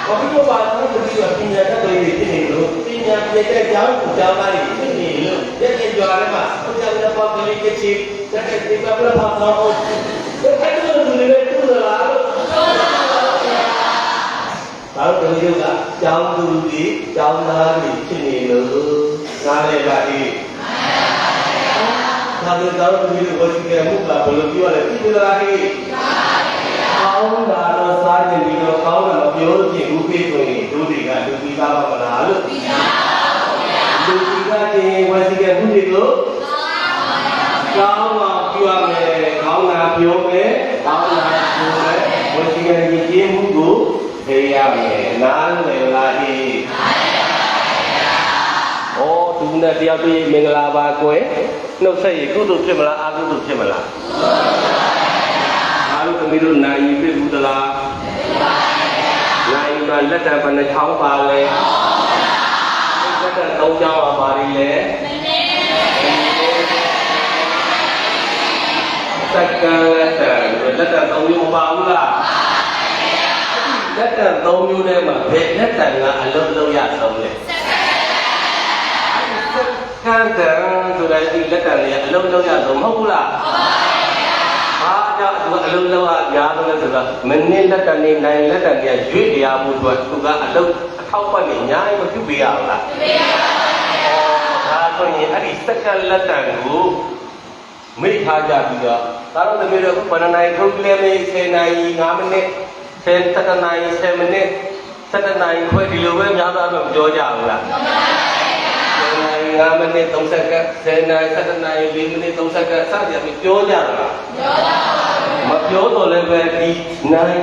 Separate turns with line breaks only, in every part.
ဘာဖြစ်လို့ပါလဲဆိုပြီးတော့ပညာတတ်တွေဖြစ်နေလို့ပညာပြည့်တဲ့ကြောင်းကိုကြောင်းသားတွေဖြစ်နေလို့ရက်ရက်ကြွားလည်းမှာဘုရားကပေါ်ကလေးကချီတက်တဲ့ဒီကပလဖာတော့ဟုတ်အဲ့ဒါလိုလူတွေတူလာလို့ဘာလို့ဒီလိုကကြောင်းသူတွေကြောင်းသားတွေဖြစ်နေလို့နားလည်ပါ၏ဒါတို့တော့ဒီလိုဝစီကမှုကဘယ်လိုပြောလဲဒီလိုလားဟိကောင်းတာတော့စားကြပြီးတော့ကောင်းတာမပြောချင်ဘူးပြေဆိုရင်တို့တွေကလူပြီးသားပါမလားလို့ပြီးသားပါဗျာလူပြီးသားတင်ဝစီကမှုတွေကိုကောင်းအောင်ပြောရမယ်ကောင်းတာပြောမယ်ကောင်းတာပြောမယ်ဝစီကကြီးမှုကိုသိရမယ်နားလည်လားဟိဩသူနဲ့တရားတွေ့မင်္ဂလာပါကွယ်နှုတ်ဆက်ရကုသိုလ်ဖြစ်မလားအကုသိုလ်ဖြစ်မလားအားလုံးသမီးတို့နိုင်ပြီဘူးသလားနိုင်မှာလက်တံဘယ်နှချောင်းပါလဲလက်တံ၃ချောင်းပါပြီလေစက္ကန့်လက်တံ၃မျိုးမပါဘူးလားလက်တံ၃မျိုးထဲမှာဘယ်လက်တံကအလုံးလုံးရဆုံးလဲကံတန်ဆိုတဲ့ဒီလက်တံလေးအလုံးလုံးရဆုံးမဟုတ်ဘူးလားဘာကြောင့်အလုံးလုံးကညာလို့လဲဆိုတော့မနစ်လက်တံနေနိုင်လက်တံကြီးရွေ့တရားမှုအတွက်သူကအလုံးအထောက်ပံ့နေညာမပြုတ်ပေးရဘူးလားပြုတ်ပေးရပါဘူးဒါဆိုရင်အဲ့ဒီစက္ကန့်လက်တံကိုမိထားကြပြီးတော့ဒါတော့သမီးတို့ဘယ်နှနိုင်ထုတ်လဲမေး10နိုင်5မိနစ်10နိုင်10မိနစ်7နိုင်ခွဲဒီလိုပဲများသားတော့ပြောကြဘူးလား5မိနစ်30စက္ကန့်10နိုင်7နိုင်4မိနစ်30စက္ကန့်စသဖြင့်ပြောကြတာပြောကြပါဘူးမပြောတော့လည်းပဲဒီနိုင်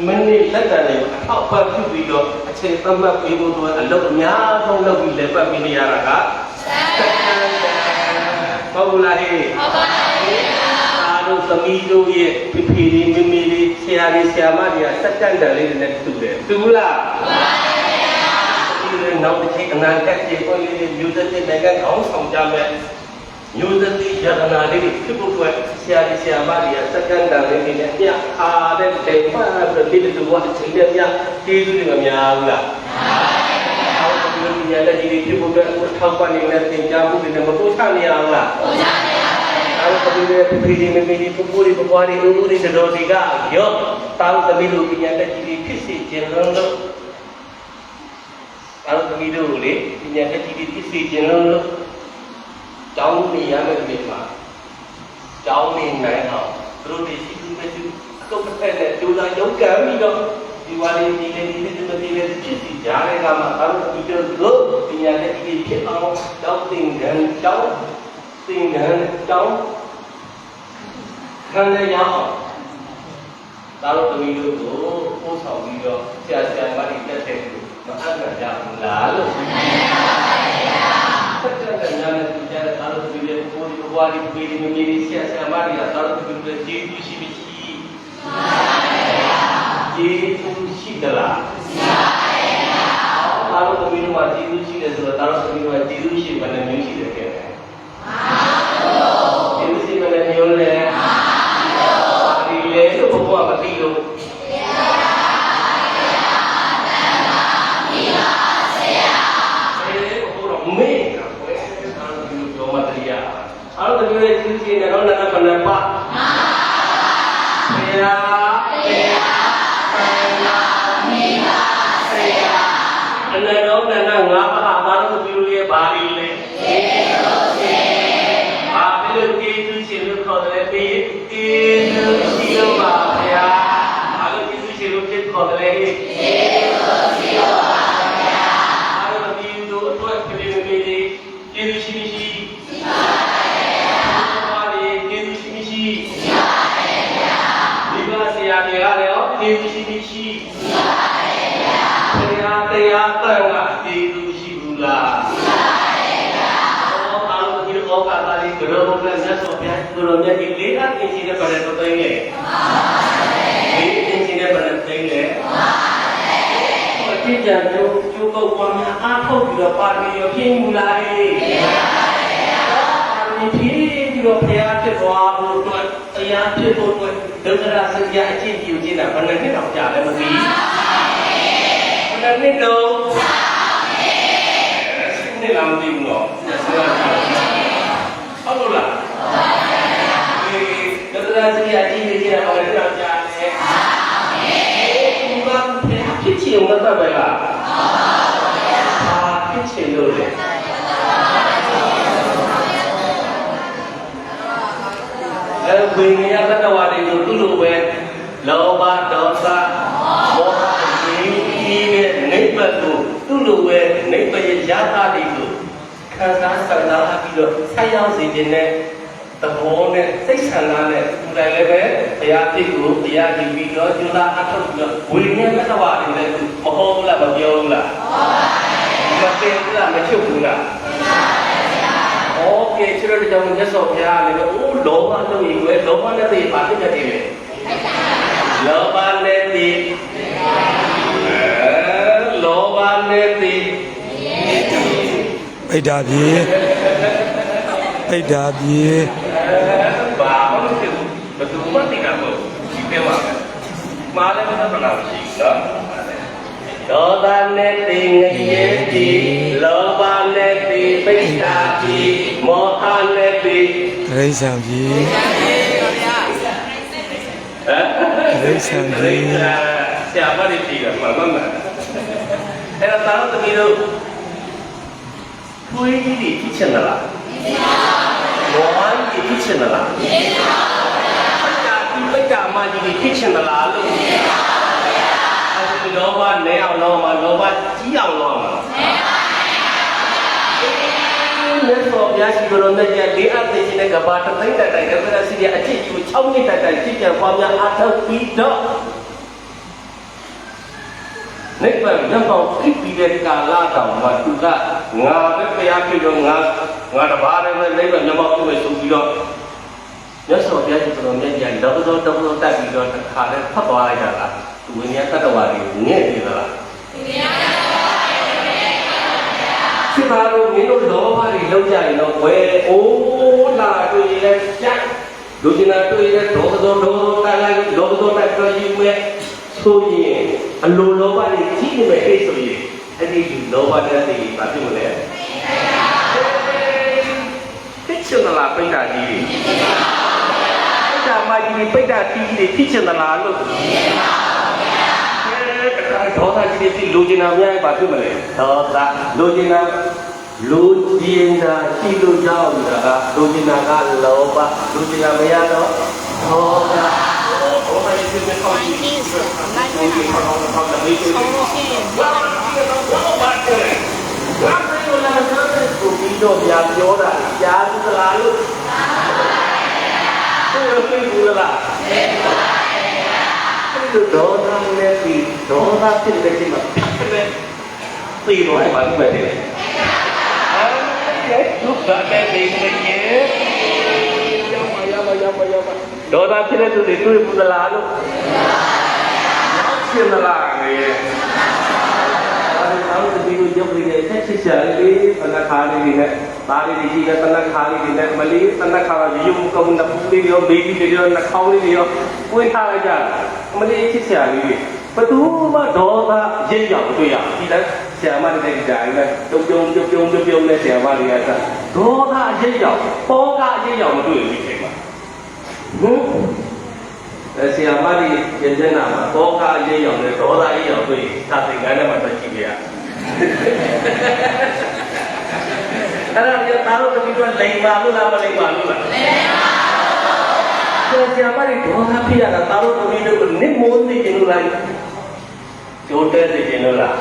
မိနစ်လက်တံလေးအထောက်ပံ့ပြုပြီးတော့အချိန်သတ်မှတ်ပြီးဖို့တော့အလုပ်အများဆုံးလုပ်ပြီးလည်းပတ်ပြီးနေရတာကစက္ကန့်ဟုတ်ဘူးလားဟဲ့ဟုတ်ပါဘူးအားလုံးသမီးတို့ရဲ့ဖေဖေလေးမမေလေးဆရာလေးဆရာမတွေကစက္ကန့်တန်လေးနဲ့တူတယ်တူဘူးလားဟုတ်ပါဘူးနောက်တစ်ချိန်အနာဂတ်ကျေပေါ်လေးမျိုးသက်တဲ့နိုင်ငံကောင်းဆောင်ကြမယ်မျိုးသက်တဲ့ယန္နာလေးတွေဖြစ်ဖို့အတွက်ဆရာကြီးဆရာမတွေကစက္ကန့်တန်လေးနဲ့ပြအားတဲ့တေပါဆိုတဲ့လူကအချိန်နဲ့ပြကျေးဇူးတွေမများဘူးလားမှန်ပါဘူးဒီညာလက်ကြီးတွေဖြစ်ဖို့အတွက်ထောက်ပံ့နေတဲ့သင်ကြားမှုတွေနဲ့မတိုးချနေရဘူးလားတိုးချနေရပါတယ်အားလုံးသမီးတွေဖေဖေမမေတွေပူပူတွေပပွားတွေဦးဦးတွေတော်တွေကရောတောင်းသမီးတို့ဒီညာလက်ကြီးတွေဖြစ်စေခြင်းလုံးလုံးအားလုံးသမီးတို့လေဒီညာလက်ကြီးတွေဖြစ်စေခြင်းလုံးလုံးကျောင်းနေရမယ်ဒီမှာကျောင်းနေနိုင်အောင်သူတို့ဒီရှိသူမဲ့သူအကုတ်တစ်ဖက်နဲ့ဒူလာရုံးကန်ပြီးတော့ဒီဝါရီဒီနေ့ဒီနေ့ဒီနေ့ဖြစ်စီကြားတဲ့ကမှာအားလုံးဒီတို့ပညာနဲ့ဒီဖြစ်အောင်တောင်းတင်တယ်တောင်းတင်တယ်တောင်းခံရရအောင်ဒါတော့သမီးတို့ကိုပို့ဆောင်ပြီးတော့ဆရာဆရာမတွေတက်တဲ့လူမအပ်ကြဘူးလားလို့မှန်ပါပါဘုရားဆက်တဲ့ညာနဲ့ဒီကြားဒါတော့သမီးတွေကိုဒီဘဝဒီပြည်ဒီမြေဒီဆရာဆရာမတွေကဒါတော့သမီးတို့ကျေးဇူးရှိမရှိမှန်ပါကျေးဇူးရှိသလားရှိပါတယ်ဗျာ။ဒါတော့သမီးတို့မှာကျေးဇူးရှိတယ်ဆိုတော့ဒါတော့သမီးတို့ကကျေးဇူးရှိမှလည်းမျိုးရှိတယ်ခဲ့တယ်။မှန်ပါဘူး။ကျေးဇူးရှိမှလည်းမျိုးလဲ။မှန်ပါဘူး။ဒီလေလို့ဘုရားမသိလို့အားလုံးဒီလိုကျေးဇူးရှင်တော်နာမည်နဲ့ပါမှန်ပါဗျာဆရာအနရောကနာငါးပါးဘာလို့ဒီလိုရဲ့ဘာလီလဲကျေးဇူးရှင်ဘာလို့ကျေးဇူးရှင်လို့ခေါ်တယ်ကျေးဇူးရှင်ပါဗျာဘာလို့ကျေးဇူးရှင်လို့ဖြစ်ခေါ်တယ်ကျေးဇူးရှင်ပါဗျာအားလုံးဒီလိုအတွက်ပြည့်ပြည့်လေးကျေးဇူးရှင်ရှိပါဆရာတွေကလည်းဟောကျေးဇူးရှိမရှိရှိပါတယ်ဗျာဆရာတရားတန်ကကျေးဇူးရှိဘူးလားရှိပါတယ်ဗျာဟောအားလုံးဒီလောကသားလေးဘယ်လိုလုပ်လဲဆက်ဆိုပြန်ဘယ်လိုမြတ်ကြီးလေးအသင်ရှိတဲ့ပါတယ်တော့သိနေမှန်ပါတယ်ဒီအသင်ရှိတဲ့ပါတယ်သိနေမှန်ပါတယ်ဟောကြည်ကြကျိုးပုတ်ပေါ်များအားထုတ်ပြီးတော့ပါရမီရပြည့်မှုလားဟဲ့မှန်ပါတယ်ဗျာပါရမီဖြည့်ပြီးတော့ဘုရားဖြစ်သွားဖို့အတွက်အ တရားဖြစ်ဖို့အတွက်ဒုက္ခရစကြာအကျင့်ပြုခြင်းတာဘယ်နှစ်တောင်ကြာလဲမသိဘူးဘယ်နှစ်တော့နေလာမသိဘူးနော်ဟုတ်လို့လားဒုက္ခရစကြာအကျင့်ပြုခြင်းတာဘယ်နှစ်တောင်ကြာလဲဘုရားဖြစ်ချင်မတတ်ပဲလားဖြစ်ချင်လို့လေဝိညာဉ်တတ္တဝါတွေကိုသူ့လိုပဲလောဘဒေါသမောဟဒီနဲ့နိဗ္ဗာန်ကိုသူ့လိုပဲနိဗ္ဗာန်ရဲ့ရတာတွေကိုခံစားဆန္ဒပြီးတော့ဆက်ရောက်စေခြင်းနဲ့သဘောနဲ့စိတ်ဆန္ဒနဲ့သူလည်းလည်းပဲတရားဖြစ်ကိုတရားကြည့်ပြီးတော့ကျူလာအထုတ်ပြီးတော့ဝိညာဉ်တတ္တဝါတွေလည်းမဟုတ်ဘူးလားမပြောဘူးလားမသိဘူးလားမချုပ်ဘူးလားโอเคကျတော့ဒီကြောင့်မြတ်စွာဘုရားလည်းအိုးလောဘလို့ရေကွယ်လောဘနဲ့သိပါဖြစ်တယ်လေလောဘနဲ့သိလောဘနဲ့သိ
ပိဋ္ဌာပြေပိဋ္ဌာပြေ
ဘာလို့ဖြစ်ဘယ်သူမှသိတာမဟုတ်ဒီပဲပါမှားလည်းမသနာရှိနော်ဒေါသနဲ့သိငရဲတိလောဘနဲ့သိပိဋ္ဌာတိမောဟနဲ့သိ
တိရစ္ဆာန်ပြေတိရစ္ဆာန်ပြေ
ဆရာမတွေပြည်တာမှန်မှန်အဲ့ဒါသားတို့တမီးတို့ဖွေးကြီးတွေဖြစ်ချင်သလားမောဟကြီးဖြစ်ချင်သလားပိဋ္ဌာမကြီးတွေဖြစ်ချင်သလားလို့လောဘနဲ့အောင်လောဘလောဘကြီးအောင်လောဘနဲ့ဆိုပြရှိလို့နဲ့ကြလေးအပ်တဲ့ခြင်းနဲ့ကဘာတသိတဲ့တိုင်ကဘယ်စီရအချစ်ကြီးကို6နှစ်တိုင်ကြည့်ကြပွားများအထောက်ပြီးတော့နိဗ္ဗာန်ရောက်တော့ဖြစ်ပြီးတဲ့ကာလတောင်မှသူကငါပဲတရားဖြစ်တော့ငါတပါးနဲ့နိဗ္ဗာန်မျက်မှောက်ပြုမယ်ဆိုပြီးတော့မြတ်စွာဘုရားရှင်တော်မြတ်ကြီးတော့တော့တက်ပြီးတော့တစ်ခါနဲ့ဖတ်သွားလိုက်တာလားဝိညာဉ်တတ္တဝါတွေငဲ့နေသလားဖြစ်ပါလို့မင်းတို့လောဘတွေလောက်ကြရင်တော့ဝယ်အိုးလာတွေ့ရင်လည်းကြက်လူကျင်တာတွေ့ရင်ဒေါသတိုက်လိုက်လောဘတိုက်တော့ယူမဲ့ဆိုရင်အလိုလောဘတွေကြီးနေမဲ့အိတ်ဆိုရင်အဲ့ဒီလောဘတဲ့စိတ်ဘာဖြစ်မလဲဖြစ်ချင်သလားပိဋကကြီးပိဋကမကြီးပိဋကတီးတွေဖြစ်ချင်သလားလို့ဒေါသကြီးတွေလူကျင်တာများဘာဖြစ်မလဲဒေါသလူကျင်တာရှိလို့ကြောက်နေတာကလူကျင်တာကလောဘလူကျင်တာမရတော့ဒေါသဘောမကြီးဖြစ်ကောင်းကြီးဘာလို့လဲကိုပြီးတော့ပြပြောတာကြားသလားလို့သိဘူးလားဒေါသနဲ့ပြီးဒေါသဖြစ်တဲ့ချိန်မှာသိတော့ဘာလို့ပဲတယ်ဒုက္ခတဲ့ဒီနေ့ဒေါသဖြစ်တဲ့သူတွေတွေ့ဘူးလားလို့ရှင်းလားငယ်အဲ့ဒီတော့ဒီလိုရုပ်ရည်နဲ့ဆက်ချစ်ချလေးပနခါလေးတွေနဲ့ဒါလေးတွေကြီးတဲ့ပနခါလေးတွေနဲ့မလေးပနခါကရုပ်ကုန်းနှစ်ပူလေးတွေရောမေးကြီးတွေရောနှာခေါင်းလေးတွေရောပွင့်ထားလိုက်ကြမလေးချစ်ချလေးတွေဘသူမှဒေါသရိပ်ရောက်တွေ့ရဒီလဲဆရာမတွေဒီတိုင်းပဲပြုံနဲ့ဆရာမတွေကဒေါသရိပ်ရောက်ပေါ်ကရိပ်ရောက်မတွေ့ဘူးဒီချိန်မှာဆရာမတွေပြင်ကျနာမှာပေါ်ကရိပ်ရောက်နဲ့ဒေါသရိပ်ရောက်တွေ့သာသင်္ကန်းထဲမှာတက်ကြည့်ပြရအဲ့ဒါပြသားတို့တပည့်တို့လိမ်ပါလို့လားမလိမ်ပါလို့လားလိမ်ပါဆရာမတွေဒေါသဖြစ်ရတာသားတို့တပည့်တို့နစ်မိုးသိကျင်လို့လားကျိုးတဲ့သိကျင်လို့လား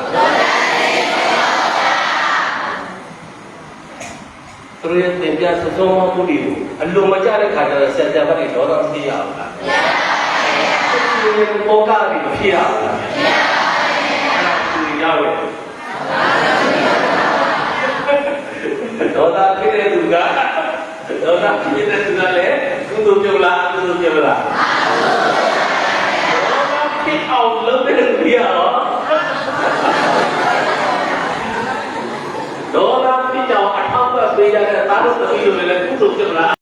သူရဲ့သင်ပြစစုံမမှုတွေကိုအလိုမကျတဲ့ခါကျတော့ဆရာမတွေဒေါသဖြစ်ရအောင်လားသူရဲ့ပေါ်ကားတွေမဖြစ်ရအောင်လားသူရောက်ရဲ့ဒေါသဖြစ်တဲ့သူကဒေါသဖြစ်တဲ့သူကလည်းကုသိုလ်ပြုလားအကုသိုလ်ပြုလားဒေါသဖြစ်အောင်လုပ်တဲ့သူရအောင်ဒေါသဖြစ်အောင်အထောက်အပံ့ပေးရတဲ့သားတို့သမီးတို့လည်းကုသိုလ်ပြုလား